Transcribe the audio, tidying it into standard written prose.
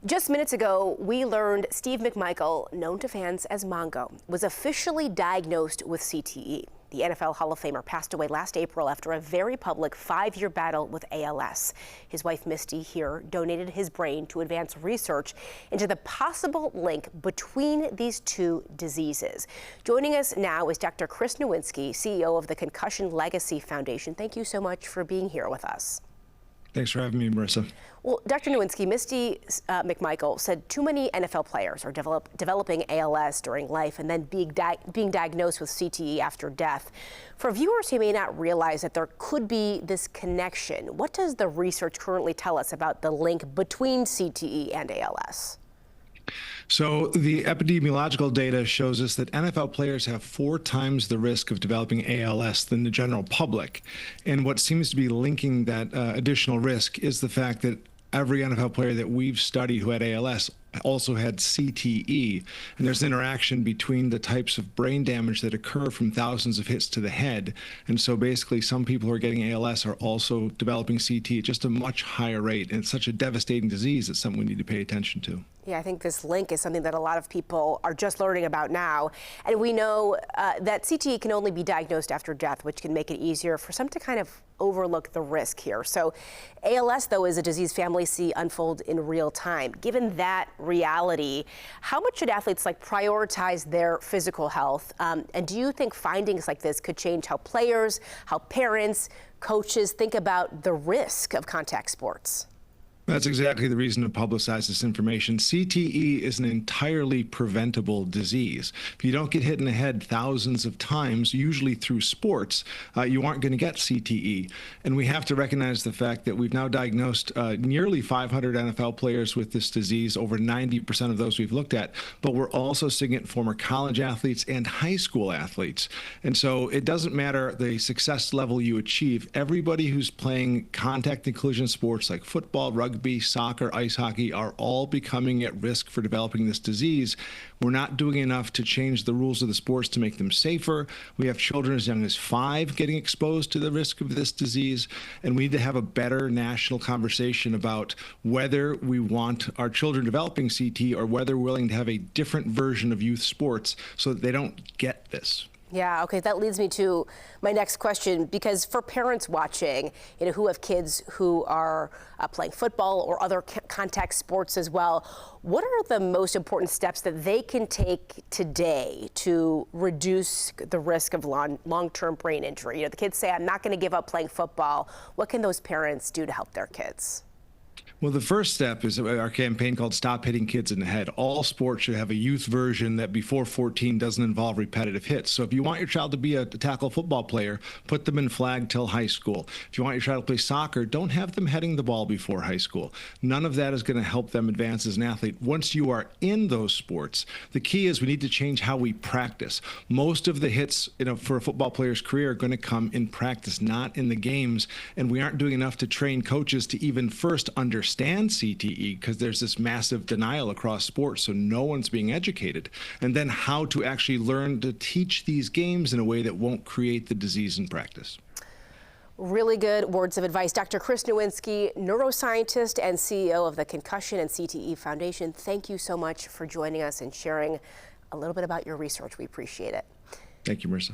Just minutes ago, we learned Steve McMichael, known to fans as Mongo, was officially diagnosed with CTE. The NFL Hall of Famer passed away last April after a very public 5-year battle with ALS. His wife, Misty, here donated his brain to advance research into the possible link between these two diseases. Joining us now is Dr. Chris Nowinski, CEO of the Concussion Legacy Foundation. Thank you so much for being here with us. Thanks for having me, Marissa. Well, Dr. Nowinski, Misty McMichael said too many NFL players are developing ALS during life and then being diagnosed with CTE after death. For viewers who may not realize that there could be this connection, what does the research currently tell us about the link between CTE and ALS? So the epidemiological data shows us that NFL players have 4 times the risk of developing ALS than the general public. And what seems to be linking that additional risk is the fact that every NFL player that we've studied who had ALS also had CTE, and there's interaction between the types of brain damage that occur from thousands of hits to the head. And so basically some people who are getting ALS are also developing CTE at just a much higher rate, and it's such a devastating disease. It's something we need to pay attention to. Yeah, I think this link is something that a lot of people are just learning about now. And we know that CTE can only be diagnosed after death, which can make it easier for some to kind of overlook the risk here. So ALS, though, is a disease families see unfold in real time. Given that reality, how much should athletes prioritize their physical health? And do you think findings like this could change how players, how parents, coaches think about the risk of contact sports? That's exactly the reason to publicize this information. CTE is an entirely preventable disease. If you don't get hit in the head thousands of times, usually through sports, you aren't going to get CTE. And we have to recognize the fact that we've now diagnosed nearly 500 NFL players with this disease, over 90% of those we've looked at, but we're also seeing it in former college athletes and high school athletes. And so it doesn't matter the success level you achieve. Everybody who's playing contact and collision sports like football, rugby, soccer, ice hockey are all becoming at risk for developing this disease. We're not doing enough to change the rules of the sports to make them safer. We have children as young as 5 getting exposed to the risk of this disease, and we need to have a better national conversation about whether we want our children developing CTE or whether we're willing to have a different version of youth sports so that they don't get this. Yeah, okay, that leads me to my next question, because for parents watching, who have kids who are playing football or other contact sports as well, what are the most important steps that they can take today to reduce the risk of long-term brain injury? The kids say, I'm not going to give up playing football. What can those parents do to help their kids? Well, the first step is our campaign called Stop Hitting Kids in the Head. All sports should have a youth version that before 14 doesn't involve repetitive hits. So if you want your child to be a tackle football player, put them in flag till high school. If you want your child to play soccer, don't have them heading the ball before high school. None of that is going to help them advance as an athlete. Once you are in those sports, the key is we need to change how we practice. Most of the hits for a football player's career are going to come in practice, not in the games. And we aren't doing enough to train coaches to even first understand CTE, because there's this massive denial across sports, so no one's being educated. And then how to actually learn to teach these games in a way that won't create the disease in practice. Really good words of advice. Dr. Chris Nowinski, neuroscientist and CEO of the Concussion and CTE Foundation, thank you so much for joining us and sharing a little bit about your research. We appreciate it. Thank you, Marissa.